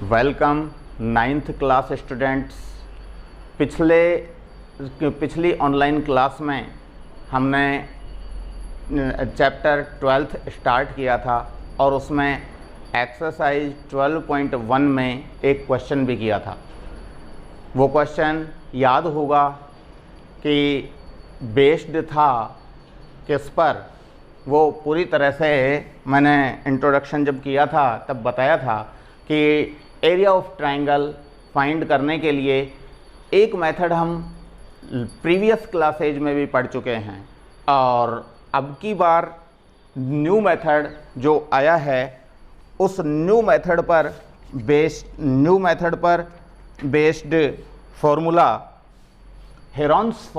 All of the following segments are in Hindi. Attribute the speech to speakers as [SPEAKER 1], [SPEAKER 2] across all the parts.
[SPEAKER 1] Welcome 9th class students. पिछली ऑनलाइन क्लास में हमने चैप्टर 12th स्टार्ट किया था और उसमें एक्सरसाइज 12.1 में एक क्वेश्चन भी किया था। वो क्वेश्चन याद होगा कि बेस्ड था किस पर, वो पूरी तरह से मैंने इंट्रोडक्शन जब किया था तब बताया था कि एरिया ऑफ ट्रायंगल फाइंड करने के लिए एक मेथड हम प्रीवियस क्लासेज में भी पढ़ चुके हैं और अब की बार न्यू मेथड जो आया है उस न्यू मेथड पर बेस्ड फार्मूला हेरॉन्स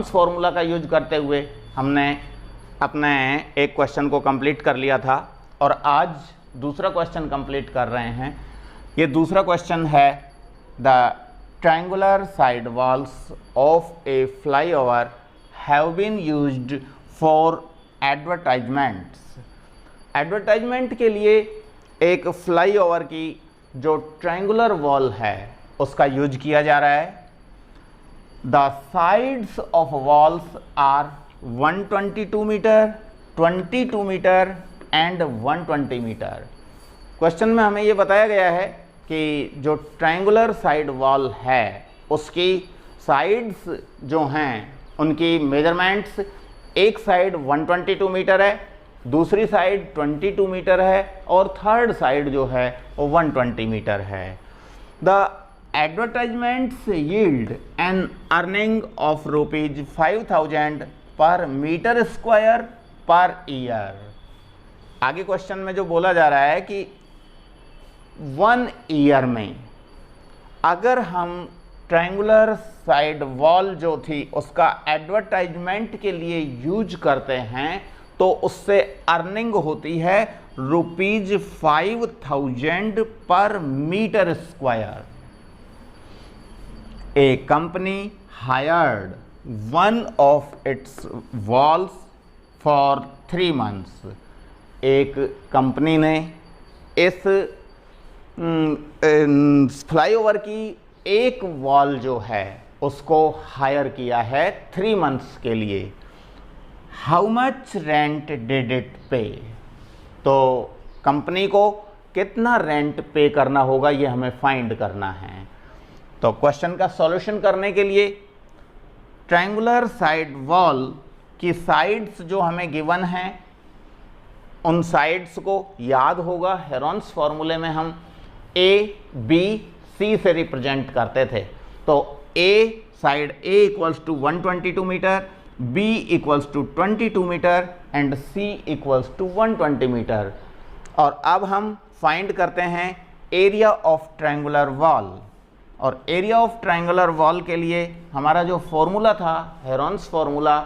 [SPEAKER 1] फार्मूला का यूज करते हुए हमने अपने एक क्वेश्चन को कंप्लीट कर लिया था और आज दूसरा क्वेश्चन कंप्लीट कर रहे हैं। ये दूसरा क्वेश्चन है the triangular side walls of a flyover have been used for advertisements. Advertisement के लिए एक फ्लाईओवर की जो ट्रायंगुलर वॉल है उसका यूज किया जा रहा है। The sides of walls are 122 metre, 22 metre and 120 metre. Question में हमें ये बताया गया है कि जो ट्रायंगुलर साइड वॉल है उसकी साइड्स जो हैं उनकी मेजरमेंट्स, एक साइड 122 मीटर है, दूसरी साइड 22 मीटर है और थर्ड साइड जो है वो 120 मीटर है। The advertisements yield an earning of ₹5000 per metre square per year. आगे क्वेश्चन में जो बोला जा रहा है कि 1 ईयर में अगर हम ट्रायंगुलर साइड वॉल जो थी उसका एडवर्टाइजमेंट के लिए यूज करते हैं तो उससे अर्निंग होती है ₹5000 per metre square. A company hired one of its walls for 3 months. एक कंपनी ने इस फ्लाईओवर की एक वॉल जो है उसको हायर किया है 3 मंथ्स के लिए। How much rent did it पे? तो कंपनी को कितना रेंट पे करना होगा ये हमें फाइंड करना है। तो क्वेश्चन का सॉल्यूशन करने के लिए ट्रायंगुलर साइड वॉल की साइड्स जो हमें गिवन हैं उन साइड्स को याद होगा हेरॉन्स फार्मूले में हम ए बी सी से रिप्रेजेंट करते थे। तो A side A equals to 122 meter, B equals to 22 metre and C equals to 120 meter. और अब हम फाइंड करते हैं एरिया ऑफ ट्रायंगुलर वॉल। और एरिया ऑफ ट्रायंगुलर वॉल के लिए हमारा जो फॉर्मूला था हेरॉन्स फार्मूला,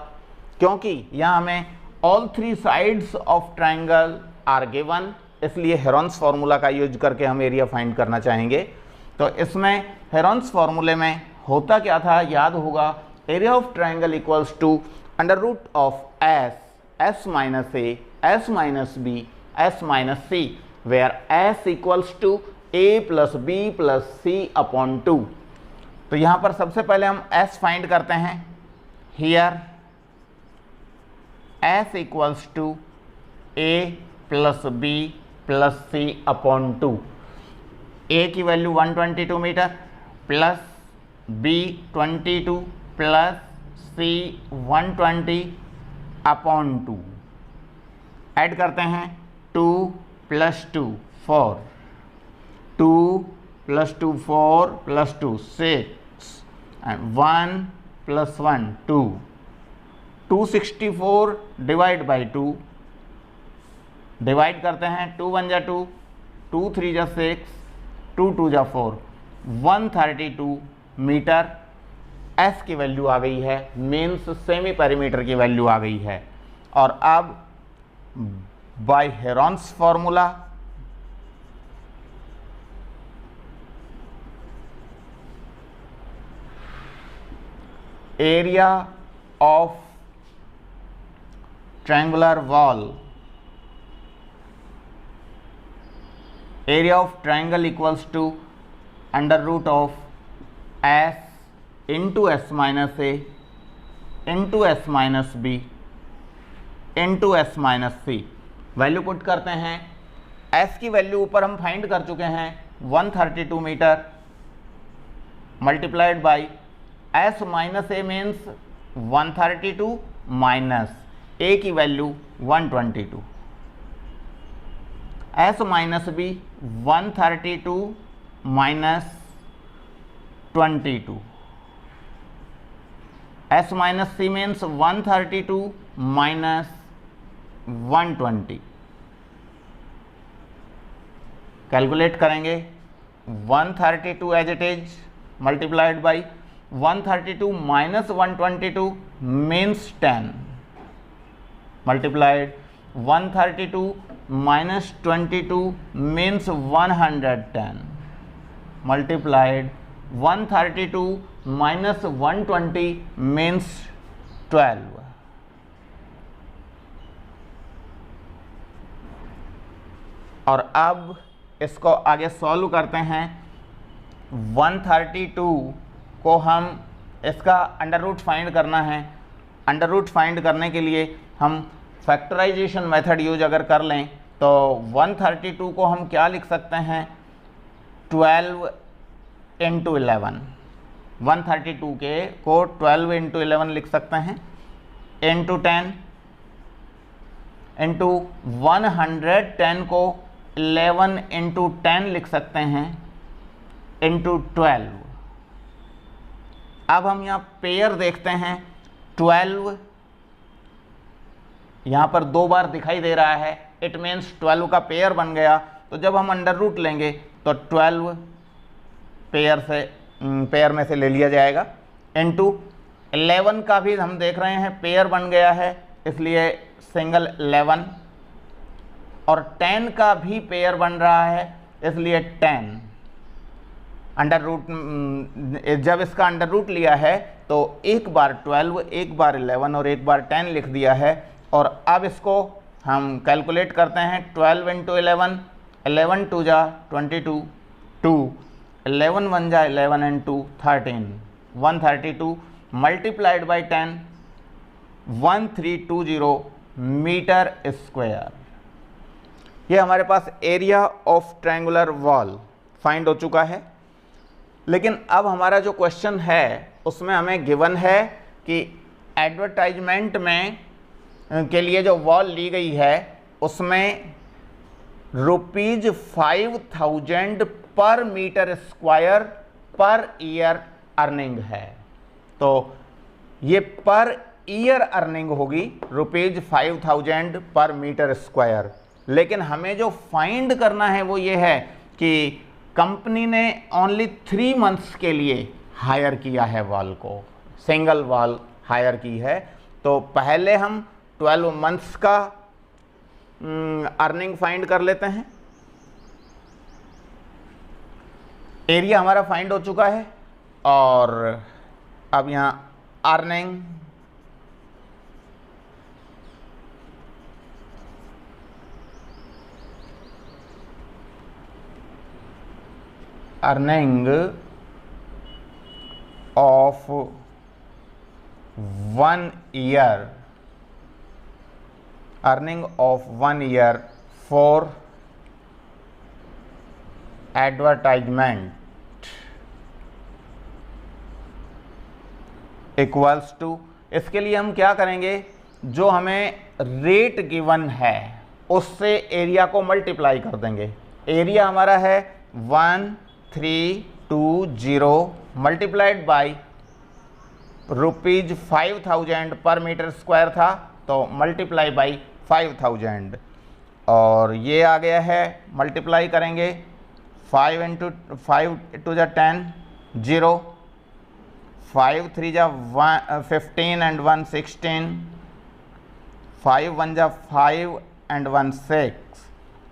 [SPEAKER 1] क्योंकि यहाँ हमें all 3 sides of triangle are given, इसलिए हेरॉन्स फार्मूला का यूज करके हम एरिया फाइंड करना चाहेंगे। तो इसमें हेरॉन्स फार्मूले में होता क्या था याद होगा, area of triangle equals to under root of s minus a, s minus b, s minus c, where s equals to a plus b plus c upon 2। तो यहाँ पर सबसे पहले हम एस फाइंड करते हैं। Here S equals to A plus B plus C upon 2। A की value 122 metre plus B 22 plus C 120 upon 2। Add करते हैं 2 plus 2 4, 2 plus 2 4 plus 2 6 and 1 plus 1 2। 264 divide by 2, divide करते हैं 2 1 जा 2, 2 3 जा 6, 2 2 जा 4, 132 मीटर एस की वैल्यू आ गई है, मीन्स सेमी पेरीमीटर की वैल्यू आ गई है। और अब by Heron's formula area of triangular wall area of triangle equals to under root of s into s minus a into s minus b into s minus c. Value put करते हैं। एस की वैल्यू ऊपर हम फाइंड कर चुके हैं 132 meter, multiplied by S minus A means 132 minus A की value 122, S minus B 132 minus 22, S minus C means 132 minus 120। Calculate करेंगे 132 as it is multiplied by 132 minus 122 means 10, multiplied 132 minus 22 means 110, multiplied 132 minus 120 means 12। और अब इसको आगे सॉल्व करते हैं। 132 को हम इसका अंडर रूट फाइंड करना है। अंडर रूट फाइंड करने के लिए हम फैक्टराइजेशन मेथड यूज अगर कर लें तो 132 को हम क्या लिख सकते हैं, 12 इंटू 11। 132 के को 12 इंटू 11 लिख सकते हैं, इंटू 10 इंटू 110 को 11 इंटू 10 लिख सकते हैं, इंटू 12। अब हम यहाँ पेयर देखते हैं। 12 यहाँ पर 2 बार दिखाई दे रहा है, इट मीन्स 12 का पेयर बन गया। तो जब हम अंडर रूट लेंगे तो 12 पेयर में से ले लिया जाएगा, इंटू 11 का भी हम देख रहे हैं पेयर बन गया है, इसलिए सिंगल 11, और 10 का भी पेयर बन रहा है, इसलिए 10। अंडर रूट जब इसका अंडर रूट लिया है तो एक बार 12, एक बार 11 और एक बार 10 लिख दिया है। और अब इसको हम कैलकुलेट करते हैं। 12 इंटू 11, 11 टू जा 22, 2, 11 वन जा 11 and 2 13, 132 multiplied by 10, 1320 meter square. ये हमारे पास area of triangular wall find हो चुका है। लेकिन अब हमारा जो क्वेश्चन है उसमें हमें गिवन है कि एडवर्टाइजमेंट में के लिए जो वॉल ली गई है उसमें ₹5000 per metre square per year earning है। तो ये पर ईयर अर्निंग होगी ₹5000 पर मीटर स्क्वायर। लेकिन हमें जो फाइंड करना है वो ये है कि कंपनी ने ओनली 3 मंथ्स के लिए हायर किया है वॉल को, सिंगल वॉल हायर की है। तो पहले हम 12 मंथ्स का अर्निंग फाइंड कर लेते हैं। एरिया हमारा फाइंड हो चुका है और अब यहाँ earning of 1 year, earning of 1 year for advertisement equals to, इसके लिए हम क्या करेंगे, जो हमें रेट गिवन है उससे एरिया को मल्टीप्लाई कर देंगे। एरिया हमारा है 1320 multiplied by ₹5000 per metre square था, तो मल्टीप्लाई बाई 5000, और ये आ गया है, मल्टीप्लाई करेंगे 5 इंटू 5 टू जा 10, 0, 5 3 जा 15 एंड 1 16, 5 1 जा 5 एंड 1 6,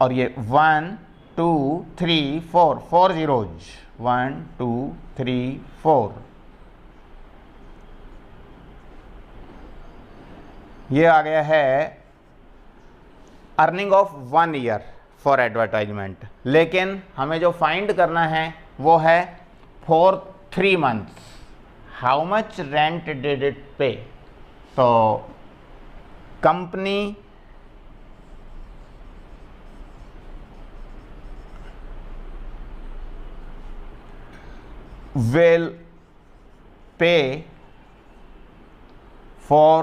[SPEAKER 1] और ये 1 2 3 4, 4 zeros, 1 2 3 4। ये आ गया है earning of 1 year for advertisement, लेकिन हमें जो फाइंड करना है वो है for 3 months, how much rent did it पे। तो company will pay for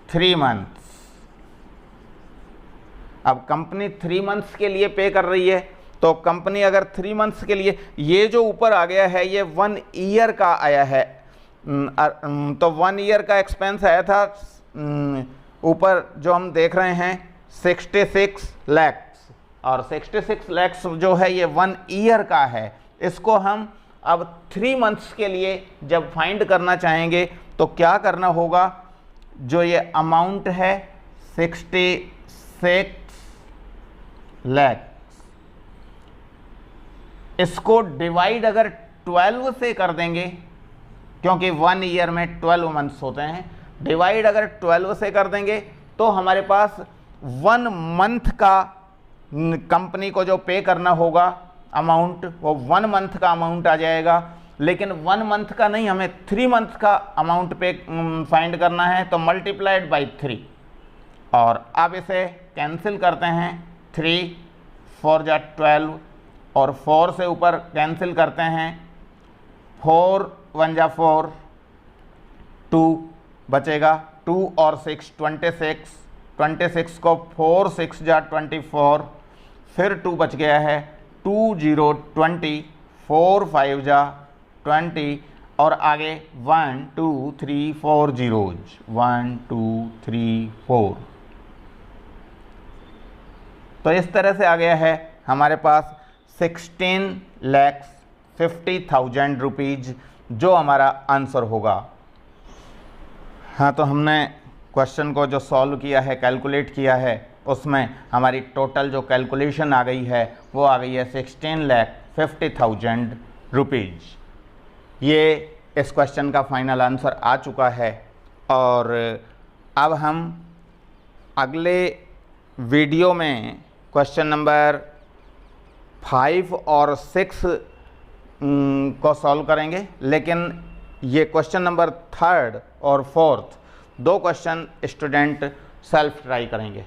[SPEAKER 1] 3 months। अब कंपनी 3 months के लिए पे कर रही है, तो कंपनी अगर 3 months के लिए, ये जो ऊपर आ गया है ये 1 year का आया है, तो 1 year का एक्सपेंस आया था ऊपर जो हम देख रहे हैं 66 lakhs, और 66 lakhs जो है ये 1 year का है। इसको हम अब 3 months के लिए जब फाइंड करना चाहेंगे तो क्या करना होगा, जो ये अमाउंट है 66 lakhs, इसको डिवाइड अगर 12 से कर देंगे, क्योंकि 1 year में 12 months होते हैं, डिवाइड अगर 12 से कर देंगे तो हमारे पास 1 month का कंपनी को जो पे करना होगा अमाउंट, वो 1 month का अमाउंट आ जाएगा। लेकिन 1 month का नहीं, हमें 3 months का अमाउंट पे फाइंड करना है, तो मल्टीप्लाइड बाई 3, और अब इसे कैंसिल करते हैं। 3 4 जा 12, और 4 से ऊपर कैंसिल करते हैं, 4 1 जा 4, 2 बचेगा, 2 और 6 26, 26 को 4 6 जा 24, फिर 2 बच गया है, 2 0 20, 4 5 जा 20, और आगे 1 2 3 4 zeros, 1 2 3 4। तो इस तरह से आ गया है हमारे पास 16,50,000 रुपीज, जो हमारा आंसर होगा। हाँ, तो हमने क्वेश्चन को जो सॉल्व किया है, कैलकुलेट किया है, उसमें हमारी टोटल जो कैलकुलेशन आ गई है वो आ गई है 16,50,000 रुपीज। ये इस क्वेश्चन का फाइनल आंसर आ चुका है। और अब हम अगले वीडियो में क्वेश्चन नंबर 5 और 6 को सॉल्व करेंगे, लेकिन ये क्वेश्चन नंबर 3rd और 4th 2 question student self try करेंगे।